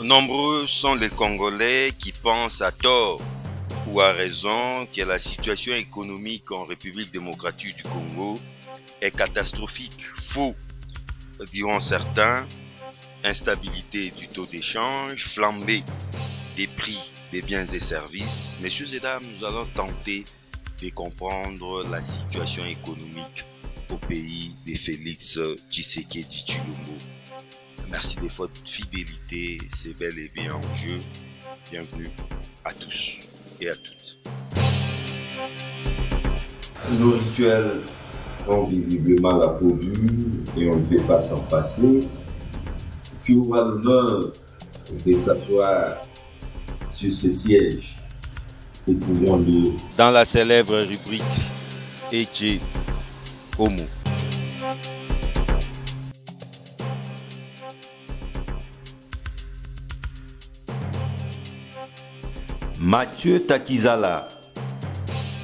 Nombreux sont les Congolais qui pensent à tort ou à raison que la situation économique en République démocratique du Congo est catastrophique. Faux, diront certains. Instabilité du taux d'échange, flambée des prix des biens et services. Messieurs et dames, nous allons tenter de comprendre la situation économique au pays de Félix Tshisekedi Tshilombo. Merci de votre fidélité, c'est bel et bien en jeu. Bienvenue à tous et à toutes. Nos rituels ont visiblement la peau dure et on ne peut pas s'en passer. Tu auras l'honneur de s'asseoir sur ce siège. Éprouvons-le. Dans la célèbre rubrique Eche Homo. Mathieu Takizala.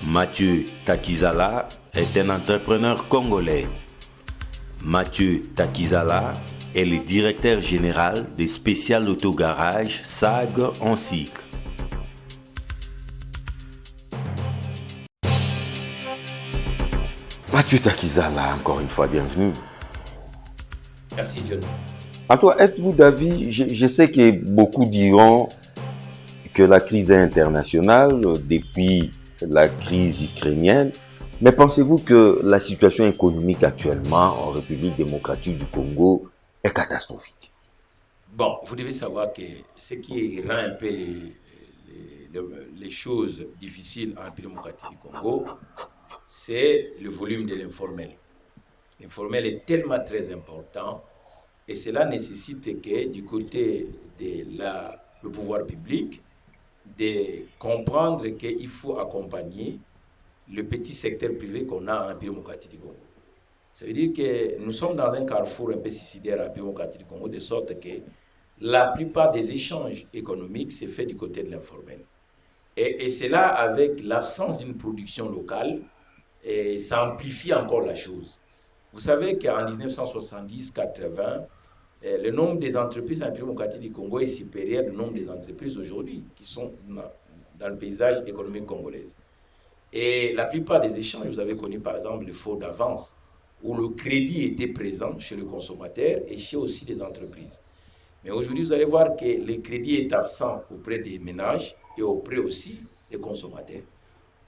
Mathieu Takizala est un entrepreneur congolais. Mathieu Takizala est le directeur général des Spécial Autogarage SAG en cycle. Mathieu Takizala, encore une fois, bienvenue. Merci, John. À toi, êtes-vous d'avis, je sais que beaucoup diront que la crise est internationale depuis la crise ukrainienne, mais pensez-vous que la situation économique actuellement en République démocratique du Congo est catastrophique? Bon, vous devez savoir que ce qui rend un peu les choses difficiles en République démocratique du Congo, c'est le volume de l'informel. L'informel est tellement très important et cela nécessite que du côté de le pouvoir public, de comprendre qu'il faut accompagner le petit secteur privé qu'on a en République démocratique du Congo. Ça veut dire que nous sommes dans un carrefour un peu suicidaire en République démocratique du Congo, de sorte que la plupart des échanges économiques se fait du côté de l'informel. Et c'est là, avec l'absence d'une production locale, et ça amplifie encore la chose. Vous savez qu'en 1970-80, le nombre des entreprises en République démocratique du Congo est supérieur au nombre des entreprises aujourd'hui qui sont dans le paysage économique congolais. Et la plupart des échanges, vous avez connu par exemple le faux d'avance, où le crédit était présent chez le consommateur et chez aussi les entreprises. Mais aujourd'hui, vous allez voir que le crédit est absent auprès des ménages et auprès aussi des consommateurs.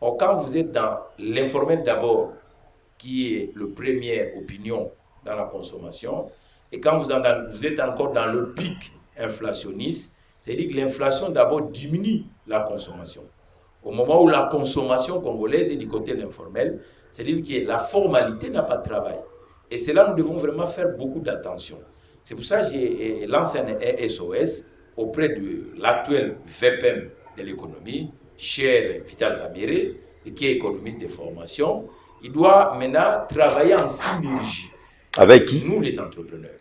Or, quand vous êtes dans l'informel d'abord, qui est la première opinion dans la consommation, et quand vous êtes encore dans le pic inflationniste, c'est-à-dire que l'inflation d'abord diminue la consommation. Au moment où la consommation congolaise est du côté de l'informel, c'est-à-dire que la formalité n'a pas de travail. Et c'est là que nous devons vraiment faire beaucoup d'attention. C'est pour ça que j'ai lancé un SOS auprès de l'actuel VPM de l'économie, cher Vital Kamerhe, qui est économiste de formation. Il doit maintenant travailler en synergie Avec qui? Nous, les entrepreneurs,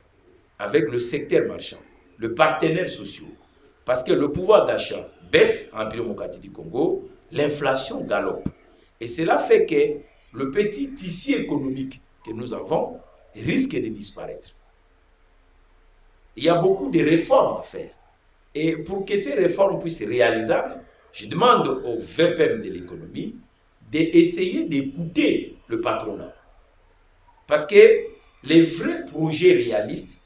avec le secteur marchand, le partenaire social. Parce que le pouvoir d'achat baisse en République démocratique du Congo, l'inflation galope. Et cela fait que le petit tissu économique que nous avons risque de disparaître. Il y a beaucoup de réformes à faire. Et pour que ces réformes puissent être réalisables, je demande au VPM de l'économie d'essayer d'écouter le patronat. Parce que les vrais projets réalistes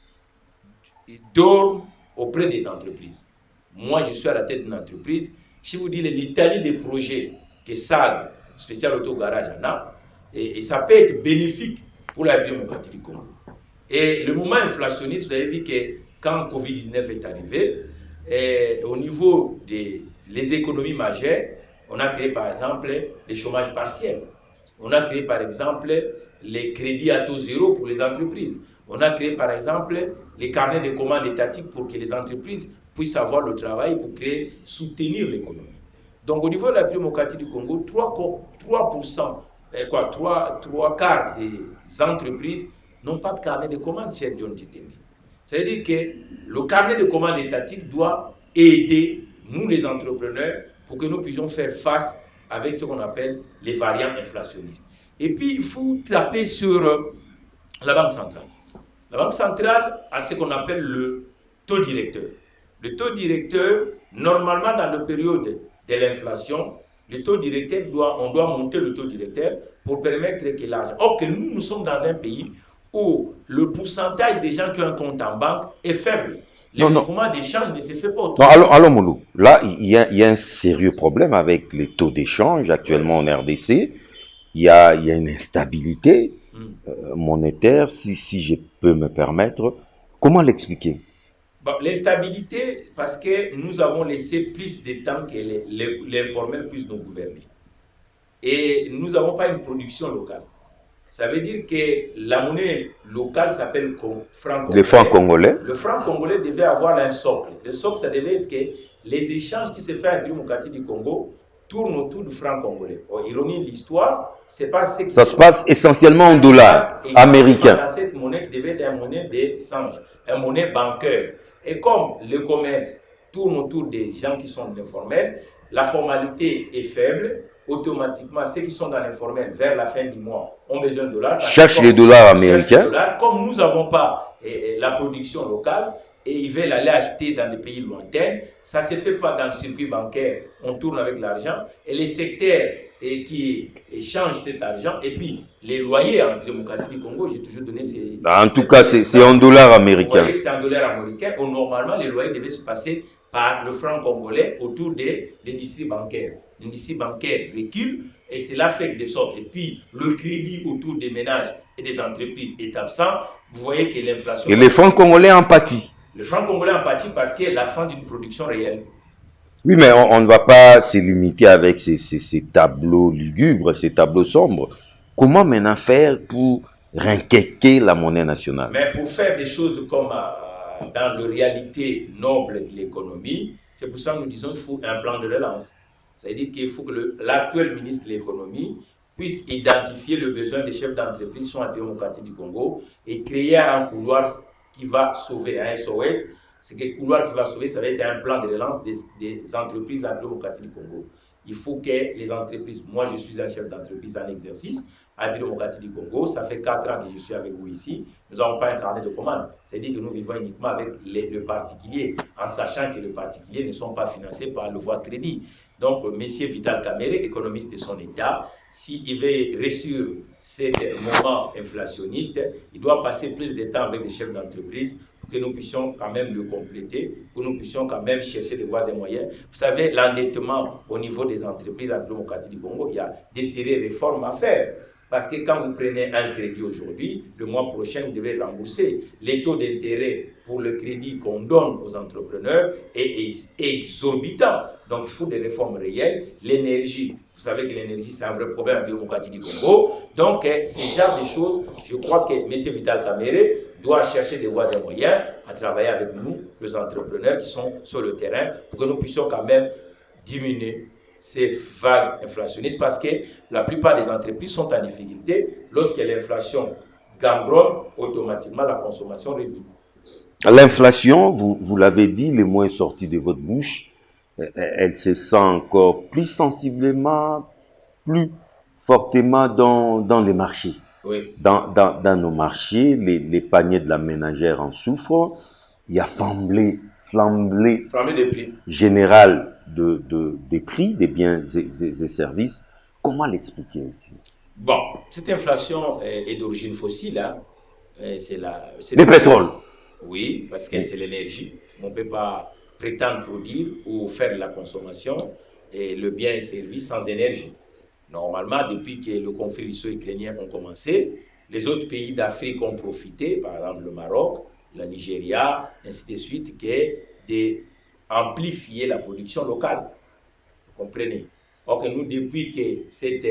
dorment auprès des entreprises. Moi, je suis à la tête d'une entreprise. Si vous dites l'Italie des projets que SAG, Spécial Autogarage, en a, et ça peut être bénéfique pour la République démocratique du Congo. Et le moment inflationniste, vous avez vu que quand Covid-19 est arrivé, au niveau des économies majeures, on a créé par exemple le chômage partiel. On a créé par exemple les crédits à taux zéro pour les entreprises. On a créé par exemple les carnets de commandes étatiques pour que les entreprises puissent avoir le travail pour créer, soutenir l'économie. Donc au niveau de la République démocratique du Congo, 3% 3 quarts des entreprises n'ont pas de carnet de commandes, cher John Titendi. C'est-à-dire que le carnet de commandes étatique doit aider nous les entrepreneurs pour que nous puissions faire face avec ce qu'on appelle les variants inflationnistes. Et puis, il faut taper sur la Banque centrale. La Banque centrale a ce qu'on appelle le taux directeur. Le taux directeur, normalement dans la période de l'inflation, le taux directeur on doit monter le taux directeur pour permettre que l'argent. Or que nous sommes dans un pays où le pourcentage des gens qui ont un compte en banque est faible. Le mouvement d'échange ne se fait pas autour. Non, allons, Moulou. Là, il y a un sérieux problème avec les taux d'échange actuellement en RDC. Il y a une instabilité monétaire, si je peux me permettre. Comment l'expliquer? Bon, l'instabilité, parce que nous avons laissé plus de temps que l'informel puisse nous gouverner. Et nous n'avons pas une production locale. Ça veut dire que la monnaie locale s'appelle franc congolais. Le franc congolais. Le franc congolais devait avoir un socle. Le socle, ça devait être que les échanges qui se font en République démocratique du Congo tournent autour du franc congolais. Bon, ironie de l'histoire, c'est pas ce qui ça se passe essentiellement en dollars américains. Dans cette monnaie qui devait être une monnaie d'échange, une monnaie bancaire. Et comme le commerce tourne autour des gens qui sont informels, la formalité est faible. Automatiquement, ceux qui sont dans l'informel vers la fin du mois ont besoin de dollars. Cherche les dollars américains. Comme nous n'avons pas la production locale et ils veulent aller acheter dans des pays lointains, ça ne se fait pas dans le circuit bancaire. On tourne avec l'argent et les secteurs qui échangent cet argent. Et puis, les loyers en démocratie du Congo, j'ai toujours donné ces... En tout cas, c'est en dollars américains. Vous voyez que c'est en dollars américains. Normalement, les loyers devaient se passer par le franc congolais autour des districts bancaires. L'indice bancaire recule et cela fait de sorte. Et puis, le crédit autour des ménages et des entreprises est absent. Vous voyez que l'inflation... Et les francs congolais en pâtissent. Le franc congolais en pâtit parce qu'il y a l'absence d'une production réelle. Oui, mais on ne va pas se limiter avec ces tableaux lugubres, ces tableaux sombres. Comment maintenant faire pour rinquéquer la monnaie nationale? Mais pour faire des choses comme dans la réalité noble de l'économie, c'est pour ça que nous disons qu'il faut un plan de relance. C'est-à-dire qu'il faut que l'actuel ministre de l'économie puisse identifier le besoin des chefs d'entreprise qui sont en démocratie du Congo et créer un couloir qui va sauver, un SOS. C'est que le couloir qui va sauver, ça va être un plan de relance des entreprises en démocratie du Congo. Il faut que les entreprises, moi je suis un chef d'entreprise en exercice, à la démocratie du Congo, ça fait 4 ans que je suis avec vous ici, nous n'avons pas un carnet de commandes. C'est-à-dire que nous vivons uniquement avec le particulier, en sachant que les particuliers ne sont pas financés par le voie de crédit. Donc, M. Vital Kamerhe, économiste de son État, s'il veut réussir ce moment inflationniste, il doit passer plus de temps avec les chefs d'entreprise pour que nous puissions quand même le compléter, pour que nous puissions quand même chercher des voies et moyens. Vous savez, l'endettement au niveau des entreprises en démocratie du Congo, il y a des séries de réformes à faire. Parce que quand vous prenez un crédit aujourd'hui, le mois prochain, vous devez rembourser. Les taux d'intérêt pour le crédit qu'on donne aux entrepreneurs est exorbitant. Donc, il faut des réformes réelles. L'énergie, vous savez que l'énergie, c'est un vrai problème en démocratie du Congo. Donc, ce genre de choses, je crois que M. Vital Kamerhe doit chercher des voies et moyens à travailler avec nous, les entrepreneurs qui sont sur le terrain, pour que nous puissions quand même diminuer ces vagues inflationnistes, parce que la plupart des entreprises sont en difficulté. Lorsque l'inflation gangronne, automatiquement la consommation réduit. L'inflation, vous l'avez dit, les mots sont sortis de votre bouche, elle se sent encore plus sensiblement, plus fortement dans les marchés. Oui. Dans nos marchés, les paniers de la ménagère en souffrent. Il y a flambée des prix générale des prix des biens et services. Comment l'expliquer aussi? Bon, cette inflation est d'origine fossile. Hein. C'est le pétrole. Oui, parce que c'est l'énergie. On ne peut pas prétendre produire ou faire de la consommation et le bien et service sans énergie. Normalement, depuis que le conflit russo-ukrainien a commencé, les autres pays d'Afrique ont profité, par exemple le Maroc, le Nigeria, ainsi de suite, d'amplifier la production locale. Vous comprenez? Or que nous, depuis que cette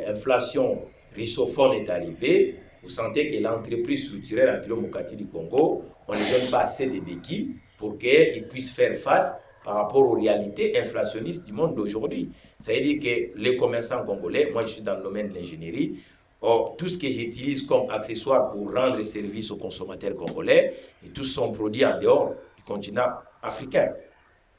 inflation russophone est arrivée, vous sentez que l'entreprise structurelle en République démocratique du Congo, on ne donne pas assez de béquilles pour qu'ils puissent faire face par rapport aux réalités inflationnistes du monde d'aujourd'hui. Ça veut dire que les commerçants congolais, moi je suis dans le domaine de l'ingénierie, tout ce que j'utilise comme accessoire pour rendre service aux consommateurs congolais, et tous sont produits en dehors du continent africain.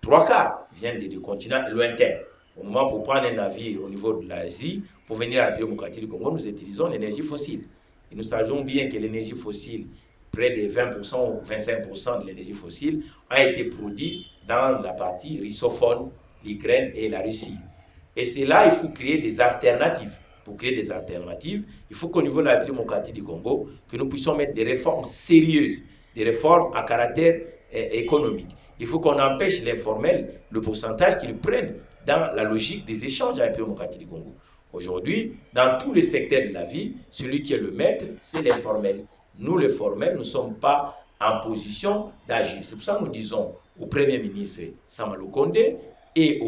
3/4 viennent du continent lointain. Au moment pour prendre un navire au niveau de l'Asie, pour venir à la République démocratique du Congo, nous utilisons l'énergie fossile. Et nous savons bien que l'énergie fossile près de 20% ou 25% de l'énergie fossile a été produit dans la partie russophone, l'Ukraine et la Russie. Et c'est là il faut créer des alternatives. Pour créer des alternatives, il faut qu'au niveau de la démocratie du Congo, que nous puissions mettre des réformes sérieuses, des réformes à caractère économique. Il faut qu'on empêche l'informel, le pourcentage qu'ils prennent dans la logique des échanges avec la démocratie du Congo. Aujourd'hui, dans tous les secteurs de la vie, celui qui est le maître, c'est l'informel. Nous, les formels, nous ne sommes pas en position d'agir. C'est pour ça que nous disons au Premier ministre Samalou Kondé et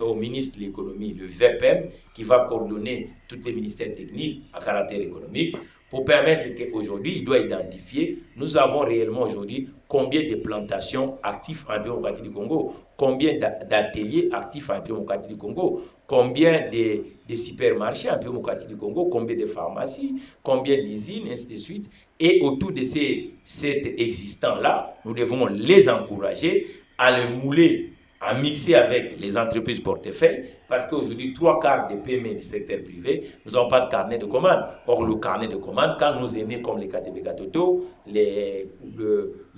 au ministre de l'économie, le VPM, qui va coordonner tous les ministères techniques à caractère économique, pour permettre qu'aujourd'hui, il doit identifier, nous avons réellement aujourd'hui combien de plantations actives en démocratie du Congo, combien d'ateliers actifs en démocratie du Congo, combien de supermarchés en démocratie du Congo, combien de pharmacies, combien d'usines, ainsi de suite. Et autour de cet existant-là, nous devons les encourager à le mouler, à mixer avec les entreprises portefeuille, parce qu'aujourd'hui, 3/4 des PME du secteur privé, nous n'avons pas de carnet de commande. Or, le carnet de commande, quand nos aînés comme les KTB Katoto, les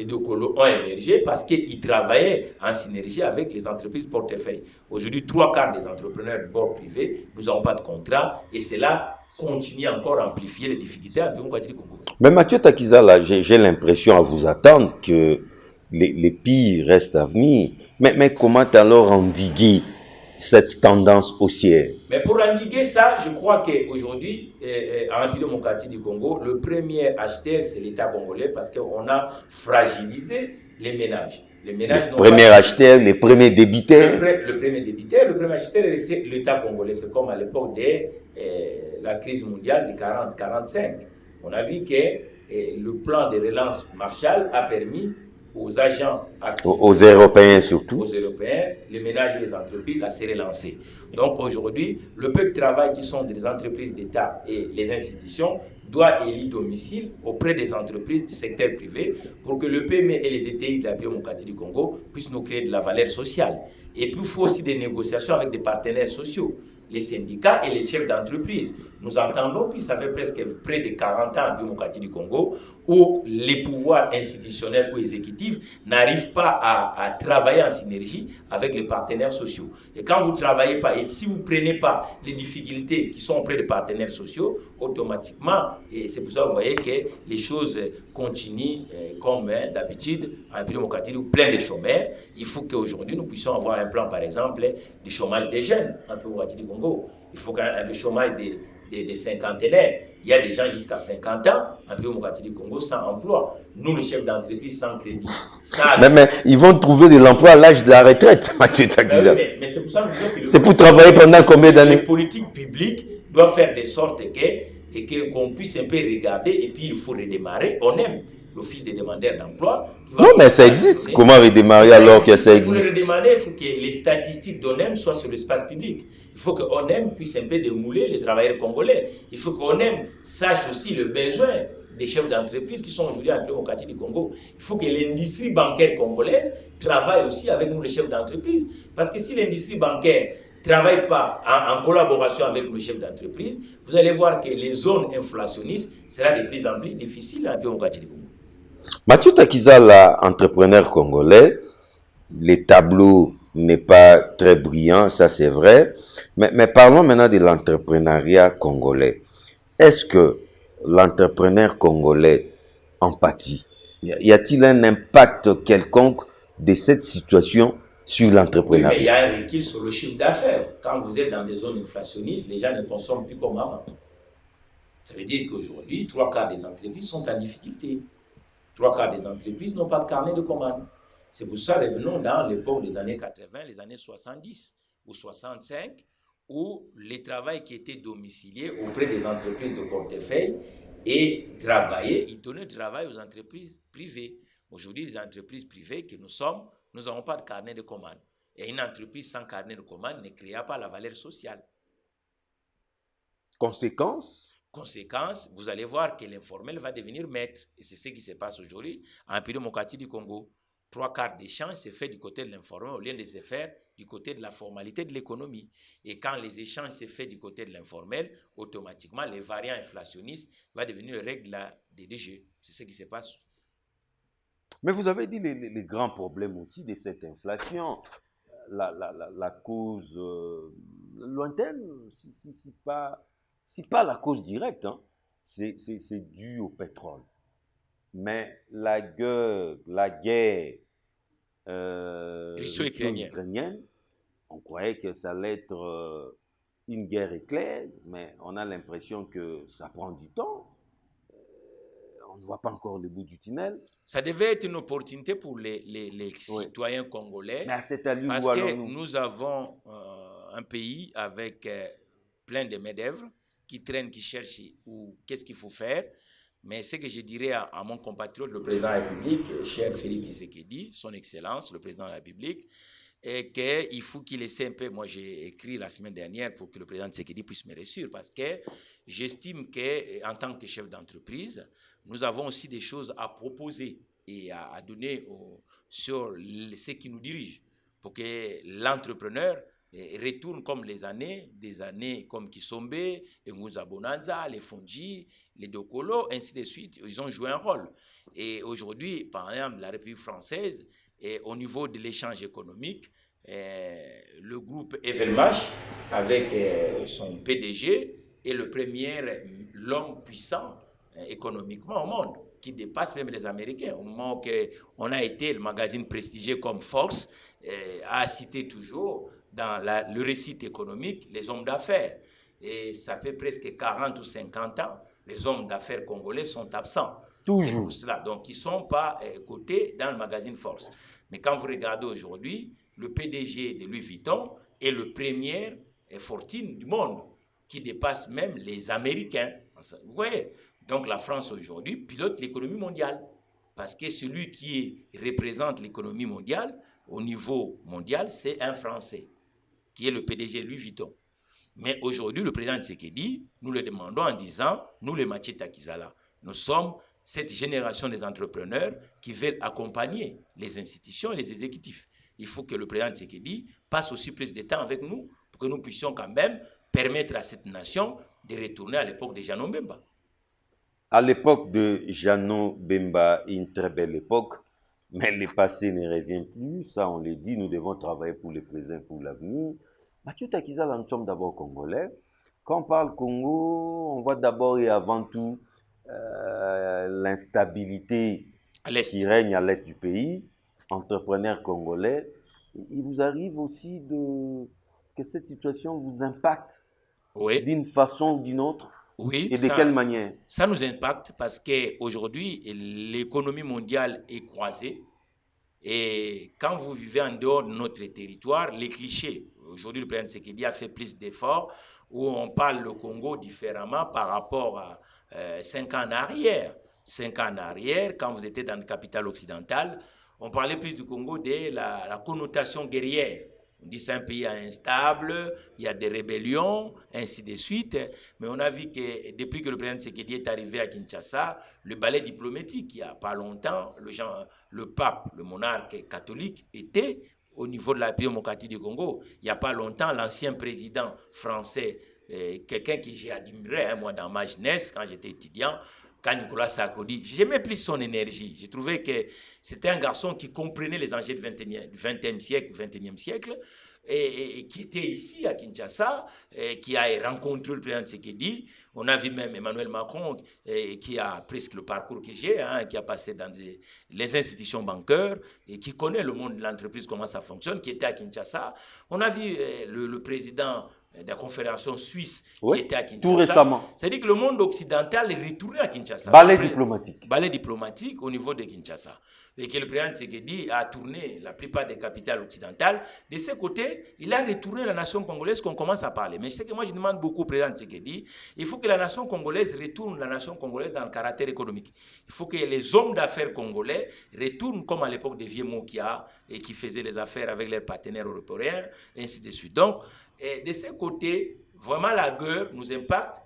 Dokolo ont émergé parce qu'ils travaillaient en synergie avec les entreprises portefeuille. Aujourd'hui, 3/4 des entrepreneurs de bord privé, nous n'avons pas de contrat, et cela continue encore à amplifier les difficultés en démocratie du Congo. Mais Mathieu Takizala, j'ai l'impression à vous attendre que les pires restent à venir. Mais comment alors endiguer cette tendance haussière? Mais pour endiguer ça, je crois qu'aujourd'hui, en République démocratique du Congo, le premier acheteur, c'est l'État congolais parce qu'on a fragilisé les ménages. Les ménages premier acheteur, les premiers débiteurs. Le premier débiteur, le premier acheteur est l'État congolais. C'est comme à l'époque de la crise mondiale de 40-45. On a vu que le plan de relance Marshall a permis aux agents actifs, aux Européens surtout, aux Européens, les ménages et les entreprises à se relancer. Donc aujourd'hui, le peu de travail qui sont des entreprises d'État et les institutions doit élire domicile auprès des entreprises du secteur privé pour que le PME et les ETI de la démocratie du Congo puissent nous créer de la valeur sociale. Et puis il faut aussi des négociations avec des partenaires sociaux, les syndicats et les chefs d'entreprise. Nous entendons, puis ça fait presque près de 40 ans en démocratie du Congo, où les pouvoirs institutionnels ou exécutifs n'arrivent pas à travailler en synergie avec les partenaires sociaux. Et quand vous ne travaillez pas, et si vous ne prenez pas les difficultés qui sont auprès des partenaires sociaux, automatiquement, et c'est pour ça que vous voyez que les choses continuent comme d'habitude en démocratie, plein de chômeurs. Il faut qu'aujourd'hui nous puissions avoir un plan, par exemple, du chômage des jeunes en démocratie du Congo. Il faut qu'un chômage des cinquantenaires. Il y a des gens jusqu'à 50 ans en démocratie du Congo sans emploi. Nous, les chefs d'entreprise, sans crédit. Mais ils vont trouver de l'emploi à l'âge de la retraite, Mathieu Takizala. Mais c'est pour ça que nous disons que c'est pour travailler pendant combien d'années? Les politiques publiques doivent faire de sorte qu'on puisse un peu regarder et puis il faut redémarrer. On aime l'office des demandeurs d'emploi. Non, mais ça existe. Comment redémarrer alors que ça existe? Pour redémarrer, il faut que les statistiques d'ONEM soient sur l'espace public. Il faut que ONEM puisse un peu démouler les travailleurs congolais. Il faut que ONEM sache aussi le besoin des chefs d'entreprise qui sont aujourd'hui en démocratie du Congo. Il faut que l'industrie bancaire congolaise travaille aussi avec nous, les chefs d'entreprise. Parce que si l'industrie bancaire ne travaille pas en collaboration avec nos chefs d'entreprise, vous allez voir que les zones inflationnistes seront de plus en plus difficiles en démocratie du Congo. Mathieu Takizala, entrepreneur congolais, les tableaux n'est pas très brillant, ça c'est vrai. Mais parlons maintenant de l'entrepreneuriat congolais. Est-ce que l'entrepreneur congolais empathie? Y a-t-il un impact quelconque de cette situation sur l'entrepreneuriat? Oui, mais il y a un recul sur le chiffre d'affaires. Quand vous êtes dans des zones inflationnistes, les gens ne consomment plus comme avant. Ça veut dire qu'aujourd'hui, 3/4 des entreprises sont en difficulté. 3/4 des entreprises n'ont pas de carnet de commande. C'est pour ça, revenons dans l'époque des années 80, les années 70 ou 65, où les travailleurs qui étaient domiciliés auprès des entreprises de portefeuille et travaillaient, ils donnaient du travail aux entreprises privées. Aujourd'hui, les entreprises privées que nous sommes, nous n'avons pas de carnet de commande. Et une entreprise sans carnet de commande ne créa pas la valeur sociale. Conséquence, vous allez voir que l'informel va devenir maître. Et c'est ce qui se passe aujourd'hui en démocratie du Congo. 3/4 des échanges se fait du côté de l'informel au lieu de se faire du côté de la formalité de l'économie. Et quand les échanges se fait du côté de l'informel, automatiquement, les variants inflationnistes vont devenir règles des DG. C'est ce qui se passe Mais vous avez dit les grands problèmes aussi de cette inflation. La cause lointaine, si pas la cause directe, hein, c'est dû au pétrole. Mais la guerre ukrainienne, on croyait que ça allait être une guerre éclair, mais on a l'impression que ça prend du temps. On ne voit pas encore le bout du tunnel. Ça devait être une opportunité pour les citoyens congolais, parce que nous avons un pays avec plein de main-d'œuvre qui traînent, qui cherchent qu'est-ce qu'il faut faire. Mais ce que je dirais à mon compatriote, le président de la République, cher Félix Tshisekedi, son Excellence, le président de la République, et qu'il faut qu'il essaie un peu, moi j'ai écrit la semaine dernière pour que le président Tshisekedi puisse me réussir, parce que j'estime qu'en tant que chef d'entreprise, nous avons aussi des choses à proposer et à donner sur ceux qui nous dirigent, pour que l'entrepreneur retourne comme des années comme Kisombe, les Nguza Bonanza, les Fondji, les Dokolo, ainsi de suite. Ils ont joué un rôle. Et aujourd'hui, par exemple, la République française, et au niveau de l'échange économique, le groupe Evelmash, avec son PDG, est le premier l'homme puissant économiquement au monde, qui dépasse même les Américains. Au moment qu'on a été, le magazine prestigieux comme Forbes a cité toujours dans le récit économique les hommes d'affaires. Et ça fait presque 40 ou 50 ans, les hommes d'affaires congolais sont absents. Toujours. Pour cela. Donc, ils ne sont pas cotés dans le magazine Force. Mais quand vous regardez aujourd'hui, le PDG de Louis Vuitton est le premier fortune du monde, qui dépasse même les Américains. Vous voyez? Donc, la France aujourd'hui pilote l'économie mondiale. Parce que celui qui représente l'économie mondiale, au niveau mondial, c'est un Français, qui est le PDG de Louis Vuitton. Mais aujourd'hui, le président Tshisekedi, nous le demandons en disant, nous les Macheta Kizala, nous sommes cette génération des entrepreneurs qui veulent accompagner les institutions et les exécutifs. Il faut que le président Tshisekedi passe aussi plus de temps avec nous pour que nous puissions quand même permettre à cette nation de retourner à l'époque de Jeannot Bemba. À l'époque de Jeannot Bemba, une très belle époque, mais le passé ne revient plus. Ça, on le dit, nous devons travailler pour le présent, pour l'avenir. Macheta Kizala, nous sommes d'abord congolais. Quand on parle Congo, on voit d'abord et avant tout l'instabilité qui règne à l'est du pays, entrepreneurs congolais. Il vous arrive aussi que cette situation vous impacte d'une façon ou d'une autre? Oui. Et de quelle manière? Ça nous impacte parce qu'aujourd'hui, l'économie mondiale est croisée. Et quand vous vivez en dehors de notre territoire, les clichés, aujourd'hui le président Tshisekedi a fait plus d'efforts, où on parle le Congo différemment par rapport à 5 ans en arrière. 5 ans en arrière, quand vous étiez dans la capitale occidentale, on parlait plus du Congo de la connotation guerrière. On dit c'est un pays instable, il y a des rébellions, ainsi de suite. Mais on a vu que depuis que le président Tshisekedi est arrivé à Kinshasa, le ballet diplomatique, il n'y a pas longtemps, le pape, le monarque catholique, était au niveau de la démocratie du Congo. Il n'y a pas longtemps, l'ancien président français, quelqu'un que j'ai admiré, moi dans ma jeunesse, quand j'étais étudiant, quand Nicolas Sarkozy, j'aimais plus son énergie. J'ai trouvé que c'était un garçon qui comprenait les enjeux du 20e siècle, 21e siècle, et qui était ici à Kinshasa, qui a rencontré le président Tshisekedi. On a vu même Emmanuel Macron, qui a presque le parcours que j'ai, qui a passé dans les institutions bancaires, et qui connaît le monde de l'entreprise, comment ça fonctionne, qui était à Kinshasa. On a vu le président de la Confédération suisse qui était à Kinshasa. Tout récemment. C'est-à-dire que le monde occidental est retourné à Kinshasa. Ballet diplomatique. Ballet diplomatique au niveau de Kinshasa. Et que le président Tshisekedi a tourné la plupart des capitales occidentales. De ce côté, il a retourné la nation congolaise qu'on commence à parler. Mais je sais que moi, je demande beaucoup au président Tshisekedi, il faut que la nation congolaise retourne la nation congolaise dans le caractère économique. Il faut que les hommes d'affaires congolais retournent comme à l'époque des vieux Mokia et qui faisaient les affaires avec leurs partenaires européens, et ainsi de suite. Donc, de ce côté, vraiment la guerre nous impacte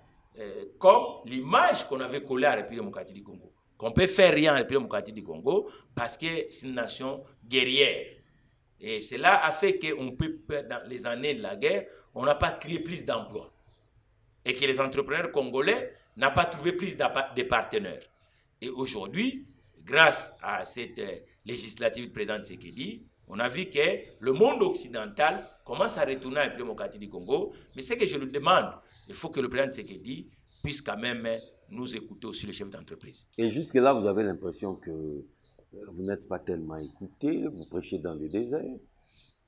comme l'image qu'on avait collée à la République démocratique du Congo. Qu'on peut faire rien à la République démocratique du Congo parce que c'est une nation guerrière. Et cela a fait qu'on peut, dans les années de la guerre, on n'a pas créé plus d'emplois. Et que les entrepreneurs congolais n'ont pas trouvé plus de partenaires. Et aujourd'hui, grâce à cette législative du président Tshisekedi, on a vu que le monde occidental commence à retourner à la démocratie du Congo. Mais ce que je lui demande, il faut que le président Tshisekedi puisse quand même nous écouter aussi, le chef d'entreprise. Et jusque-là, vous avez l'impression que vous n'êtes pas tellement écouté, vous prêchez dans le désert.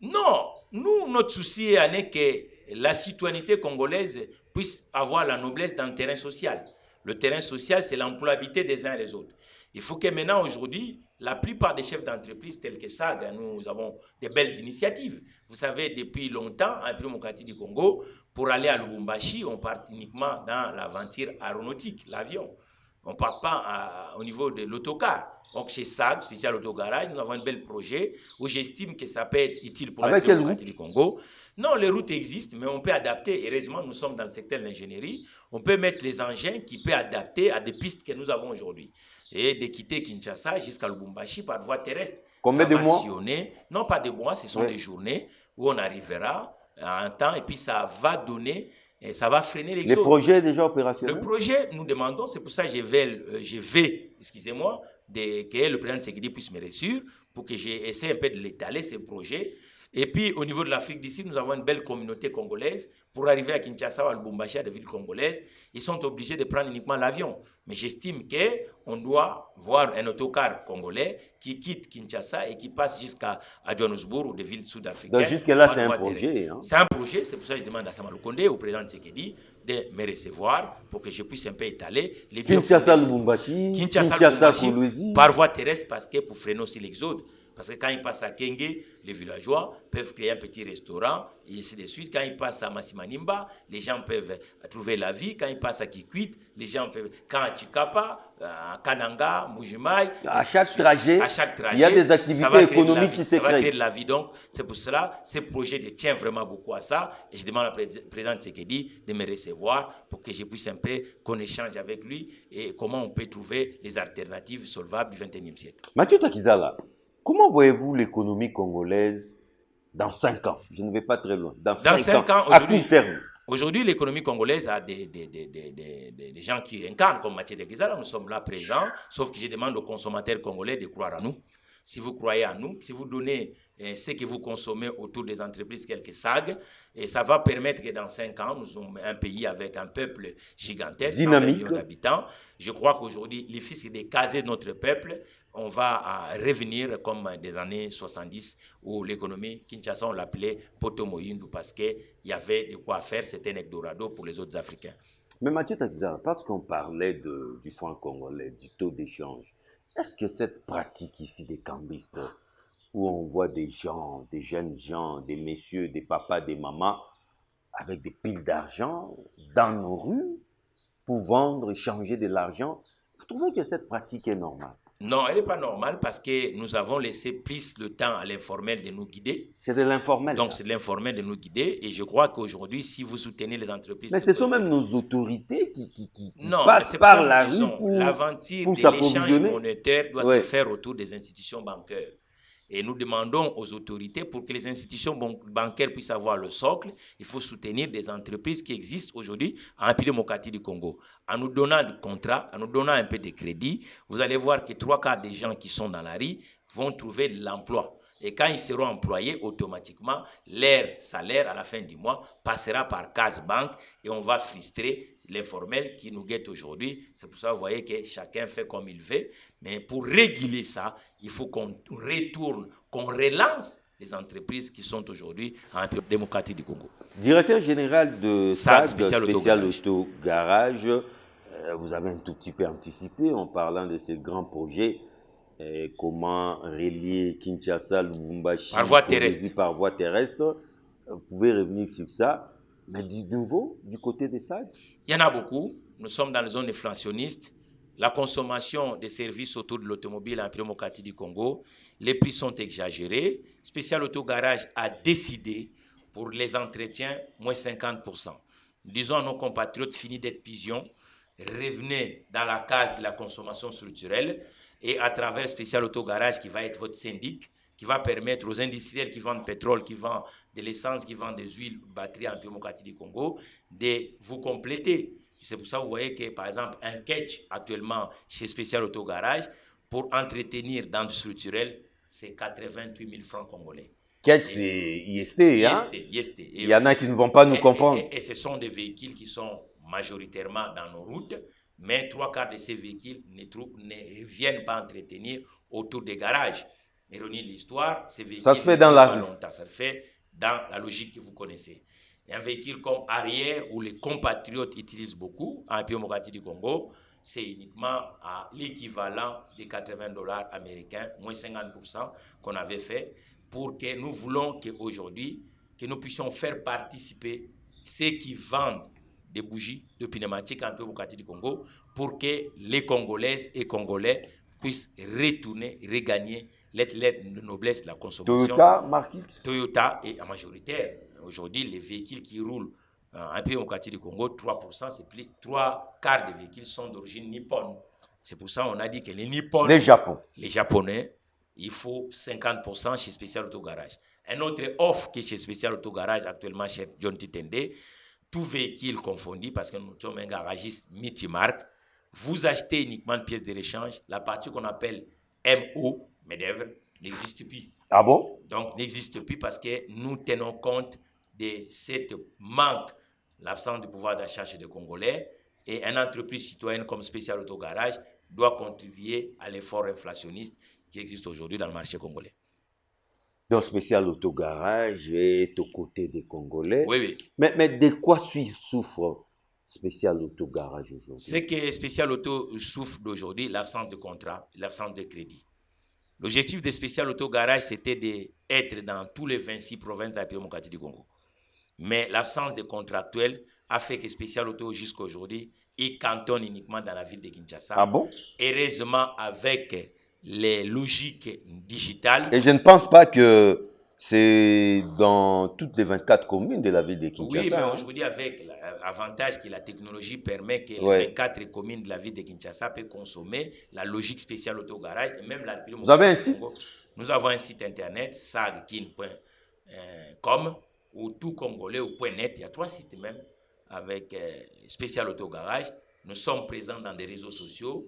Non, nous, notre souci est que la citoyenneté congolaise puisse avoir la noblesse dans le terrain social. Le terrain social, c'est l'employabilité des uns et des autres. Il faut que maintenant, aujourd'hui, la plupart des chefs d'entreprise tels que SAG, nous avons des belles initiatives. Vous savez, depuis longtemps, en démocratie du Congo, pour aller à Lubumbashi, on part uniquement dans l'aventure aéronautique, l'avion. On ne part pas au niveau de l'autocar. Donc chez SAG, spécial autogarage, nous avons un bel projet où j'estime que ça peut être utile pour la démocratie du Congo. Non, les routes existent, mais on peut adapter. Heureusement, nous sommes dans le secteur de l'ingénierie. On peut mettre les engins qui peuvent adapter à des pistes que nous avons aujourd'hui. Et de quitter Kinshasa jusqu'à Lubumbashi par voie terrestre. Combien de mois? Non, pas de mois, ce sont des journées où on arrivera à un temps et puis ça va donner... Et ça va freiner l'exode. Le projet est déjà opérationnel? Le projet, nous demandons, c'est pour ça que je vais excusez-moi, que le président Tshisekedi puisse me reçu pour que j'essaie un peu de l'étaler, ce projet. Et puis, au niveau de l'Afrique d'ici, nous avons une belle communauté congolaise. Pour arriver à Kinshasa ou à Lubumbashi, à des villes congolaises, ils sont obligés de prendre uniquement l'avion. Mais j'estime qu'on doit voir un autocar congolais qui quitte Kinshasa et qui passe jusqu'à Johannesburg ou des villes sud-africaines. Donc jusque-là, c'est un projet. Hein? C'est un projet, c'est pour ça que je demande à Sama Lukonde, au président Tshisekedi, de me recevoir pour que je puisse un peu étaler les biens. Kinshasa, Lubumbashi, Kinshasa, Kolwezi. Par voie terrestre, parce que pour freiner aussi l'exode. Parce que quand ils passent à Kenge, les villageois peuvent créer un petit restaurant, et ainsi de suite. Quand ils passent à Massimanimba, les gens peuvent trouver la vie. Quand ils passent à Kikwit, les gens peuvent... Quand à Chikapa, à Kananga, Mujimai... À chaque trajet, il y a des activités économiques qui se créent. Ça va créer de la vie. Donc, c'est pour cela, ce projet tient vraiment beaucoup à ça. Et je demande au président Tshisekedi de me recevoir pour que je puisse un peu qu'on échange avec lui et comment on peut trouver les alternatives solvables du XXIe siècle. Mathieu Takizala, comment voyez-vous l'économie congolaise dans 5 ans? Je ne vais pas très loin. Dans 5 ans, à court terme. Aujourd'hui, l'économie congolaise a des gens qui incarnent comme Mathieu Takizala. Nous sommes là présents, sauf que je demande aux consommateurs congolais de croire en nous. Si vous croyez en nous, si vous donnez ce que vous consommez autour des entreprises quelques SAG, et ça va permettre que dans 5 ans, nous sommes un pays avec un peuple gigantesque, dynamique, 120 millions d'habitants. Je crois qu'aujourd'hui, il suffit de caser notre peuple. On va revenir comme des années 70 où l'économie, Kinshasa, on l'appelait Poto Moyindu parce qu'il y avait de quoi faire, c'était un Eldorado pour les autres Africains. Mais Mathieu Takizala, parce qu'on parlait du franc congolais, du taux d'échange, est-ce que cette pratique ici des cambistes, où on voit des gens, des jeunes gens, des messieurs, des papas, des mamans, avec des piles d'argent dans nos rues, pour vendre, échanger de l'argent, vous trouvez que cette pratique est normale? Non, elle n'est pas normale parce que nous avons laissé plus le temps à l'informel de nous guider. C'est de l'informel. Donc, c'est de l'informel de nous guider. Et je crois qu'aujourd'hui, si vous soutenez les entreprises... Mais ce sont même nos autorités qui non, passent par la rue pour l'aventure de l'échange monétaire doit se faire autour des institutions bancaires. Et nous demandons aux autorités, pour que les institutions bancaires puissent avoir le socle, il faut soutenir des entreprises qui existent aujourd'hui en République démocratique du Congo. En nous donnant des contrats, en nous donnant un peu de crédit, vous allez voir que 3/4 des gens qui sont dans la rue vont trouver l'emploi. Et quand ils seront employés, automatiquement, leur salaire à la fin du mois passera par Case Bank et on va frustrer l'informel qui nous guette aujourd'hui. C'est pour ça que vous voyez que chacun fait comme il veut. Mais pour réguler ça, il faut qu'on retourne, qu'on relance les entreprises qui sont aujourd'hui en République démocratique du Congo. Directeur général de SAG, spécial Autogarage, vous avez un tout petit peu anticipé en parlant de ces grands projets. Comment relier Kinshasa, Lubumbashi par voie terrestre. Par voie terrestre. Vous pouvez revenir sur ça. Mais du nouveau, du côté des SAG? Il y en a beaucoup. Nous sommes dans la zone inflationniste. La consommation des services autour de l'automobile en République démocratique du Congo, les prix sont exagérés. Spécial Autogarage a décidé pour les entretiens, moins 50%. Nous disons à nos compatriotes finis d'être pigeons, revenez dans la case de la consommation structurelle. Et à travers Spécial Autogarage qui va être votre syndic, qui va permettre aux industriels qui vendent pétrole, qui vendent de l'essence, qui vendent des huiles, batteries en démocratie du Congo, de vous compléter. C'est pour ça que vous voyez que, par exemple, un catch actuellement chez Spécial Autogarage, pour entretenir dans du structurel, c'est 88 000 francs congolais. Quel c'est IST, hein? IST. Il y en a qui ne vont pas nous comprendre. Et ce sont des véhicules qui sont majoritairement dans nos routes, mais 3/4 de ces véhicules ne viennent pas entretenir autour des garages. Ironie de l'histoire, ces véhicules ça se fait dans la rue. Ça se fait dans la logique que vous connaissez. Un véhicule comme Arrière, où les compatriotes utilisent beaucoup, en République démocratique du Congo, c'est uniquement à l'équivalent des $80 américains, moins 50% qu'on avait fait, pour que nous voulons qu'aujourd'hui, que nous puissions faire participer ceux qui vendent des bougies de pneumatiques en République démocratique du Congo, pour que les Congolaises et Congolais puissent retourner, regagner lettre de noblesse de la consommation. Toyota, marque X. Toyota est en majoritaire. Aujourd'hui, les véhicules qui roulent en pays démocratique du Congo, 3%, c'est plus 3/4 des véhicules sont d'origine nippone. C'est pour ça qu'on a dit que les Nippons, les Japonais, il faut 50% chez Special Auto Garage. Un autre offre qui est chez Special Auto Garage actuellement chez John Titende, tout véhicule confondu, parce que nous sommes un garagiste multimarque, vous achetez uniquement une pièce de rechange, la partie qu'on appelle MO, MEDEVRE, n'existe plus. Ah bon? Donc, n'existe plus parce que nous tenons compte de cette manque, l'absence de pouvoir d'achat chez les Congolais, et une entreprise citoyenne comme Special Auto Garage doit contribuer à l'effort inflationniste qui existe aujourd'hui dans le marché congolais. Donc, Special Auto Garage est aux côtés des Congolais. Oui. Mais de quoi souffre Special Auto Garage aujourd'hui? C'est que Special Auto souffre d'aujourd'hui l'absence de contrat, l'absence de crédit. L'objectif de Special Auto Garage, c'était d'être dans tous les 26 provinces de la République démocratique du Congo. Mais l'absence de contractuels a fait que Special Auto, jusqu'à aujourd'hui, il cantonne uniquement dans la ville de Kinshasa. Ah bon? Heureusement, avec les logiques digitales. Et je ne pense pas que c'est dans toutes les 24 communes de la ville de Kinshasa. Oui, mais aujourd'hui, avec l'avantage que la technologie permet que les 24 communes de la ville de Kinshasa peuvent consommer la logique spéciale autogarage et même la République. Vous avez un site? Nous avons un site internet, sagkin.com, ou tout congolais ou .net. Il y a 3 sites même avec spécial autogarage. Nous sommes présents dans des réseaux sociaux.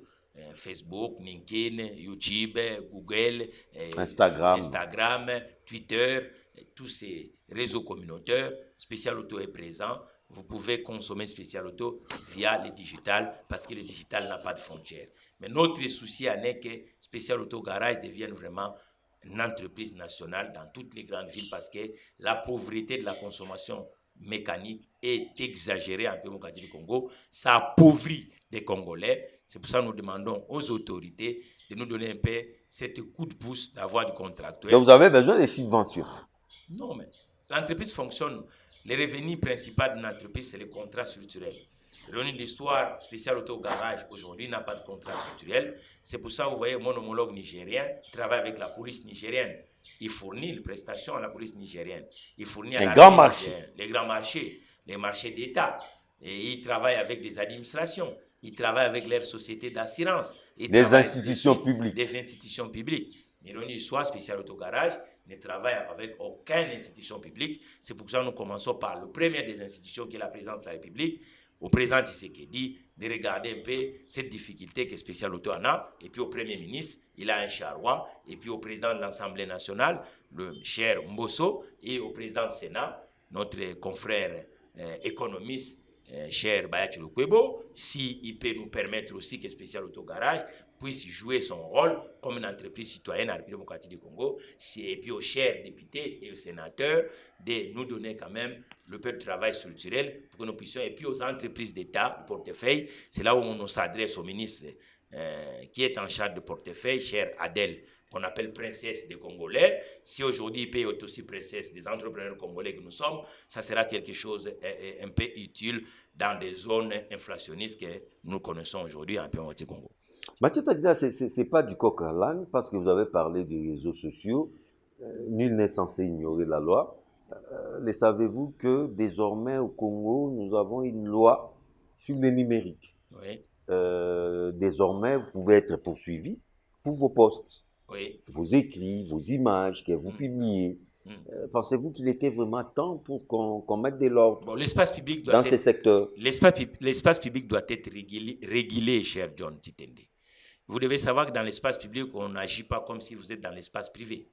Facebook, LinkedIn, YouTube, Google, Instagram, Twitter, tous ces réseaux communautaires. Special Auto est présent. Vous pouvez consommer Special Auto via le digital parce que le digital n'a pas de frontières. Mais notre souci est que Special Auto Garage devienne vraiment une entreprise nationale dans toutes les grandes villes parce que la pauvreté de la consommation mécanique est exagérée en République démocratique du Congo. Ça appauvrit les Congolais. C'est pour ça que nous demandons aux autorités de nous donner un peu cet coup de pouce d'avoir du contractuel. Donc vous avez besoin de subventions? Non, mais l'entreprise fonctionne. Les revenus principaux d'une entreprise, c'est les contrats structurels. L'histoire spéciale Auto Garage aujourd'hui n'a pas de contrat structurel. C'est pour ça que vous voyez mon homologue nigérien travaille avec la police nigérienne. Il fournit les prestations à la police nigérienne. Il fournit à les grands marchés, les marchés d'État. Et il travaille avec des administrations. Il travaille avec leurs sociétés d'assurance. Des institutions publiques. Des institutions publiques. Mais l'histoire spéciale autogarage ne travaille avec aucune institution publique. C'est pour ça que nous commençons par le premier des institutions qui est la présidence de la République. Au président Tshisekedi, de regarder un peu cette difficulté que Special Auto en a. Et puis au Premier ministre, il a un charroi. Et puis au président de l'Assemblée nationale, le cher Mbosso. Et au président du Sénat, notre confrère économiste, cher Bayachi Lukwebo, s'il peut nous permettre aussi que Special Auto Garage puisse jouer son rôle comme une entreprise citoyenne à la République démocratique du Congo, et puis aux chers députés et aux sénateurs de nous donner quand même le peu de travail structurel pour que nous puissions, et puis aux entreprises d'État, de portefeuille, c'est là où on s'adresse au ministre qui est en charge de portefeuille, cher Adèle, qu'on appelle princesse des Congolais. Si aujourd'hui il peut être aussi princesse des entrepreneurs congolais que nous sommes, ça sera quelque chose un peu utile dans des zones inflationnistes que nous connaissons aujourd'hui en Pays Congo. Mathieu Tagda, ce n'est pas du coq à l'âne parce que vous avez parlé des réseaux sociaux. Nul n'est censé ignorer la loi. Le savez-vous que désormais au Congo, nous avons une loi sur le numérique? Oui. Désormais, vous pouvez être poursuivi pour vos posts, oui, vos écrits, vos images que vous publiez. Pensez-vous qu'il était vraiment temps pour qu'on mette de l'ordre l'espace public dans ces secteurs? L'espace public doit être régulé, cher John Titende. Vous devez savoir que dans l'espace public, on n'agit pas comme si vous êtes dans l'espace privé.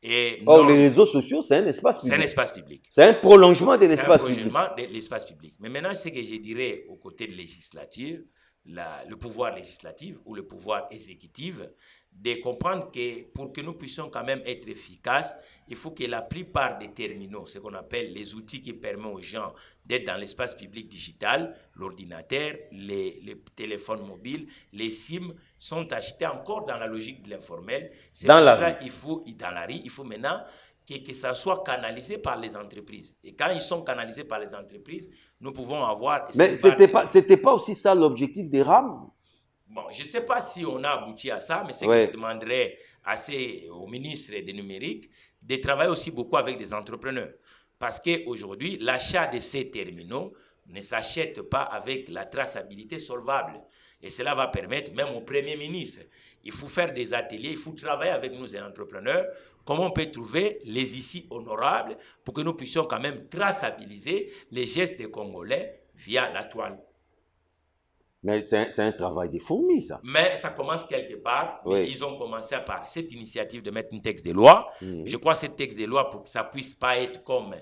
Et Or, les réseaux sociaux, c'est un espace public. C'est un espace public. C'est un prolongement de l'espace public. C'est un prolongement de l'espace public. Mais maintenant, ce que je dirais aux côtés de législature, le pouvoir législatif ou le pouvoir exécutif, de comprendre que pour que nous puissions quand même être efficaces, il faut que la plupart des terminaux, ce qu'on appelle les outils qui permettent aux gens d'être dans l'espace public digital, l'ordinateur, les téléphones mobiles, les SIM, sont achetés encore dans la logique de l'informel. C'est pour cela qu'il faut, dans la rue, il faut maintenant que ça soit canalisé par les entreprises. Et quand ils sont canalisés par les entreprises, nous pouvons avoir... Mais c'était pas aussi ça l'objectif des RAM? Bon, je ne sais pas si on a abouti à ça, mais c'est que je demanderais au ministre du numérique de travailler aussi beaucoup avec des entrepreneurs. Parce qu'aujourd'hui, l'achat de ces terminaux ne s'achète pas avec la traçabilité solvable. Et cela va permettre même au Premier ministre, il faut faire des ateliers, il faut travailler avec nous, les entrepreneurs, comment on peut trouver les ici honorables pour que nous puissions quand même traçabiliser les gestes des Congolais via la toile. Mais c'est un travail des fourmis, ça. Mais ça commence quelque part. Oui. Ils ont commencé par cette initiative de mettre un texte de loi. Je crois que ce texte de loi, pour que ça ne puisse pas être comme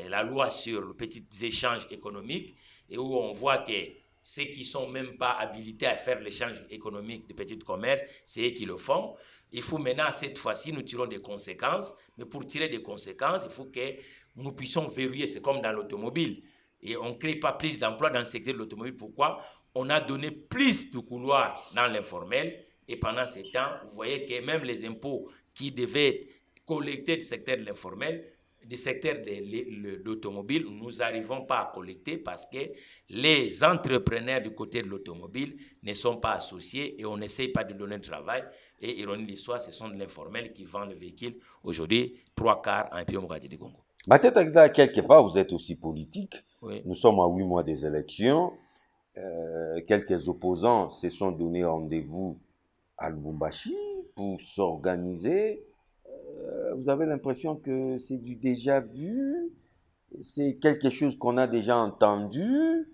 la loi sur les petits échanges économiques, et où on voit que ceux qui ne sont même pas habilités à faire l'échange économique de petits commerces, c'est eux qui le font. Il faut maintenant, cette fois-ci, nous tirons des conséquences. Mais pour tirer des conséquences, il faut que nous puissions verrouiller. C'est comme dans l'automobile. Et on ne crée pas plus d'emplois dans le secteur de l'automobile. Pourquoi? On a donné plus de couloirs dans l'informel. Et pendant ce temps, vous voyez que même les impôts qui devaient être collectés du secteur de l'informel, du secteur de l'automobile, nous n'arrivons pas à collecter parce que les entrepreneurs du côté de l'automobile ne sont pas associés et on n'essaye pas de donner de travail. Et ironie de l'histoire, ce sont de l'informel qui vend le véhicule aujourd'hui, 3/4 en République démocratique du Congo. Mathieu Taxida, quelque part, vous êtes aussi politique. Oui. Nous sommes à 8 mois des élections. Quelques opposants se sont donné rendez-vous à Lubumbashi pour s'organiser. Vous avez l'impression que c'est du déjà vu, c'est quelque chose qu'on a déjà entendu,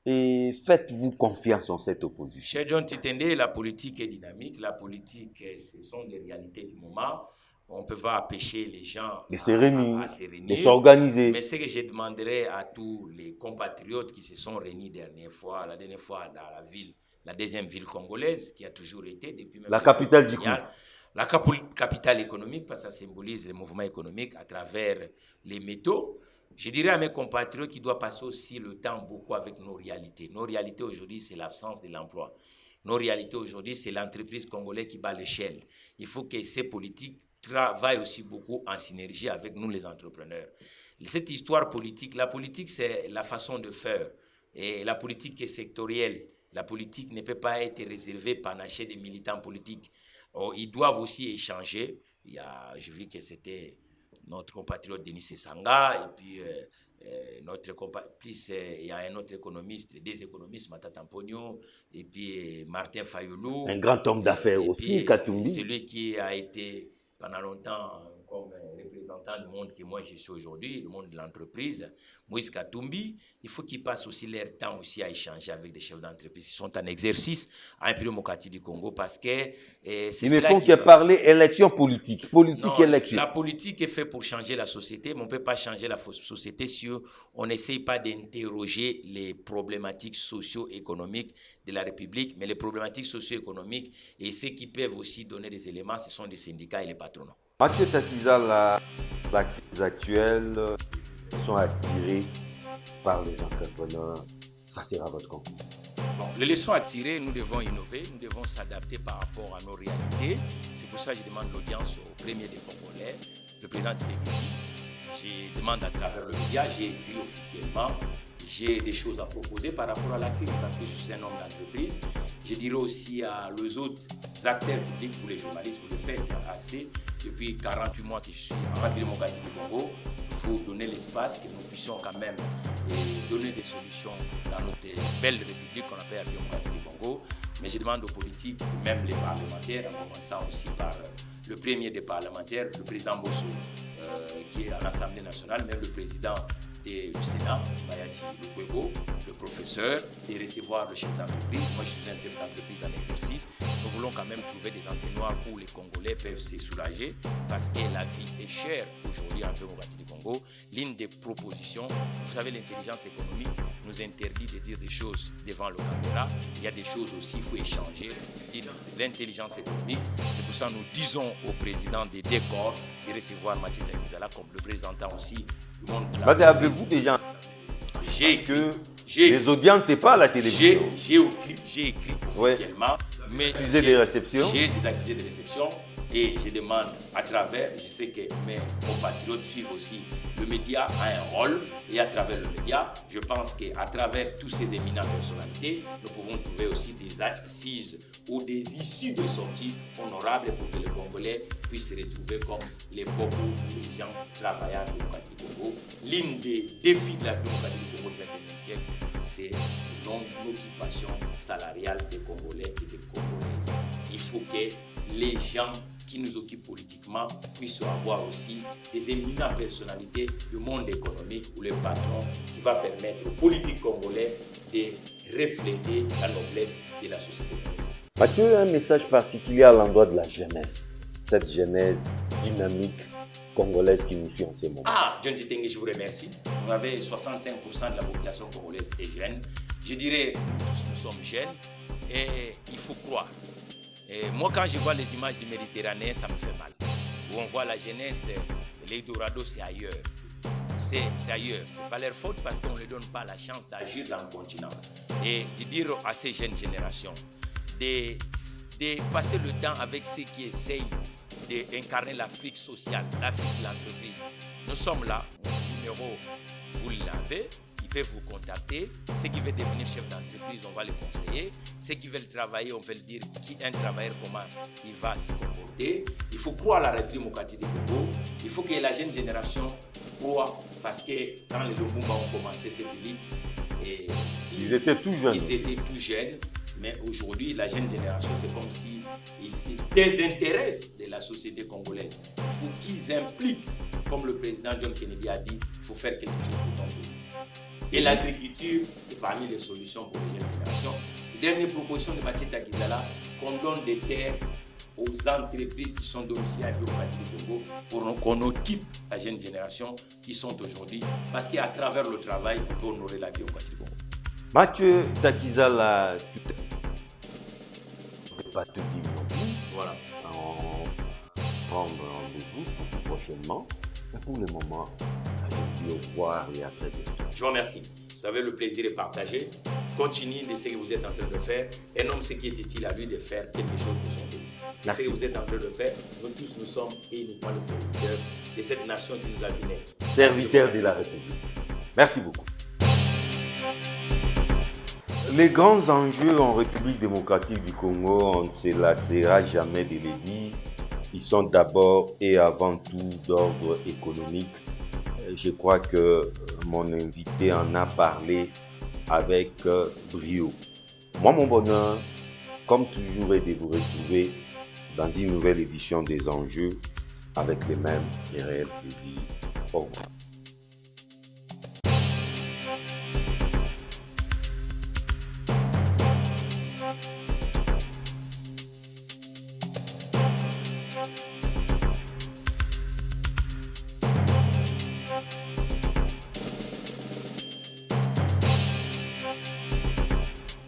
et faites-vous confiance en cette opposition. Chez John Titende, la politique est dynamique, la politique, ce sont des réalités du moment. On ne peut pas empêcher les gens de se réunir, de s'organiser. Mais ce que je demanderais à tous les compatriotes qui se sont réunis la dernière fois dans la ville, la deuxième ville congolaise, qui a toujours été depuis même la capitale du coup. La capitale économique, parce que ça symbolise le mouvement économique à travers les métaux. Je dirais à mes compatriotes qu'ils doivent passer aussi le temps beaucoup avec nos réalités. Nos réalités aujourd'hui, c'est l'absence de l'emploi. Nos réalités aujourd'hui, c'est l'entreprise congolaise qui bat l'échelle. Il faut que ces politiques travaillent aussi beaucoup en synergie avec nous, les entrepreneurs. Cette histoire politique, la politique, c'est la façon de faire. Et la politique est sectorielle. La politique ne peut pas être réservée par l'achat des militants politiques. Ils doivent aussi échanger. Je vis que c'était notre compatriote Denis Sanga, et puis il y a un autre économiste, des économistes, Matata Mpogno, et puis Martin Fayulu. Un grand homme d'affaires aussi, Katumbi. Celui qui a été pendant longtemps comme représentant du monde que moi je suis aujourd'hui, le monde de l'entreprise, Moïse Katumbi. Il faut qu'ils passent aussi leur temps aussi à échanger avec des chefs d'entreprise qui sont en exercice à République démocratique du Congo parce que ils ne font que parler élection politique, élection. La politique est faite pour changer la société, mais on ne peut pas changer la société si on n'essaye pas d'interroger les problématiques socio-économiques de la République, mais les problématiques socio-économiques et ceux qui peuvent aussi donner des éléments, ce sont les syndicats et les patronats. Mathieu Taxida, la crise actuelle sont attirés par les entrepreneurs. Ça sera votre conclusion. Bon, les leçons à tirer, nous devons innover, nous devons s'adapter par rapport à nos réalités. C'est pour ça que je demande l'audience au premier des Congolais, le président de CENI. Je demande à travers le média, j'ai écrit officiellement, j'ai des choses à proposer par rapport à la crise parce que je suis un homme d'entreprise. Je dirais aussi à les autres acteurs publics, vous les journalistes, vous le faites assez. Depuis 48 mois que je suis en République démocratique du Congo, il faut donner l'espace que nous puissions quand même donner des solutions dans notre belle république qu'on appelle la République démocratique du Congo. Mais je demande aux politiques, même les parlementaires, en commençant aussi par le premier des parlementaires, le président Bosso, qui est à l'Assemblée nationale, même le président du Sénat, Bayati Lukwebo, le professeur, et recevoir le chef d'entreprise. Moi, je suis un chef d'entreprise en exercice. Nous voulons quand même trouver des entonnoirs où les Congolais peuvent se soulager parce que la vie est chère aujourd'hui en démocratie du Congo. L'une des propositions, vous savez, l'intelligence économique nous interdit de dire des choses devant le caméra. Il y a des choses aussi, il faut échanger. L'intelligence économique, c'est pour ça que nous disons au président des décors de recevoir Mathieu Takizala comme le représentant aussi du monde de la avez-vous déjà les audiences, c'est pas à la télévision. J'ai écrit officiellement, mais j'ai des réceptions. J'ai des accusés de réception et je demande à travers, je sais que mes compatriotes suivent aussi, le média a un rôle et à travers le média, je pense qu'à travers tous ces éminentes personnalités, nous pouvons trouver aussi des assises ou des issues de sortie honorables pour que les Congolais puissent se retrouver comme l'époque où les gens travaillaient en démocratie du Congo. L'un des défis de la démocratie du Congo du XXIe siècle, c'est l'occupation salariale des Congolais et des Congolaises. Il faut que les gens qui nous occupent politiquement puissent avoir aussi des éminentes personnalités du monde économique ou les patrons qui va permettre aux politiques congolais de refléter la noblesse de la société congolaise. Mathieu, un message particulier à l'endroit de la jeunesse, cette jeunesse dynamique congolaise qui nous suit en ce moment. John Titengue, je vous remercie. Vous avez 65% de la population congolaise est jeune. Je dirais, nous tous, nous sommes jeunes et il faut croire. Et moi, quand je vois les images du Méditerranée, ça me fait mal. Où on voit la jeunesse, l'Eldorado, c'est ailleurs. C'est ailleurs. Ce n'est pas leur faute parce qu'on ne leur donne pas la chance d'agir dans le continent. Et de dire à ces jeunes générations de passer le temps avec ceux qui essayent d'incarner l'Afrique sociale, l'Afrique de l'entreprise. Nous sommes là, mon numéro, vous l'avez. Ils peuvent vous contacter. Ceux qui veulent devenir chef d'entreprise, on va les conseiller. Ceux qui veulent travailler, on va leur dire un travailleur, comment il va se comporter. Il faut croire à la République démocratique du Congo. Il faut que la jeune génération croit. Parce que quand les Lumumba ont commencé cette élite, ils étaient tout jeunes. Ils étaient tout jeunes. Mais aujourd'hui, la jeune génération, c'est comme s'ils se désintéressent de la société congolaise. Il faut qu'ils impliquent, comme le président John Kennedy a dit, il faut faire quelque chose pour ton pays. Et l'agriculture est parmi les solutions pour les jeunes générations. Dernière proposition de Mathieu Takizala, qu'on donne des terres aux entreprises qui sont domiciliées à la démocratie du Congo pour qu'on occupe la jeune génération qui sont aujourd'hui. Parce qu'à travers le travail, on peut honorer la démocratie du Congo. Mathieu Takizala, je ne peux pas te dire non plus. Voilà. On prendre rendez-vous prochainement. Mais pour le moment, je vous dis au revoir et à très bientôt. Je vous remercie. Vous savez, le plaisir est partagé. Continuez de ce que vous êtes en train de faire. Un homme, ce qui était-il à lui de faire quelque chose pour son pays. Ce que vous êtes en train de faire, nous tous, nous sommes uniquement les serviteurs de cette nation qui nous a vu naître. Serviteurs de la République. Merci beaucoup. Les grands enjeux en République démocratique du Congo, on ne se lassera jamais de les dire. Ils sont d'abord et avant tout d'ordre économique. Je crois que mon invité en a parlé avec brio. Moi, mon bonheur, comme toujours, est de vous retrouver dans une nouvelle édition des enjeux avec les mêmes et réels plaisirs. Au revoir.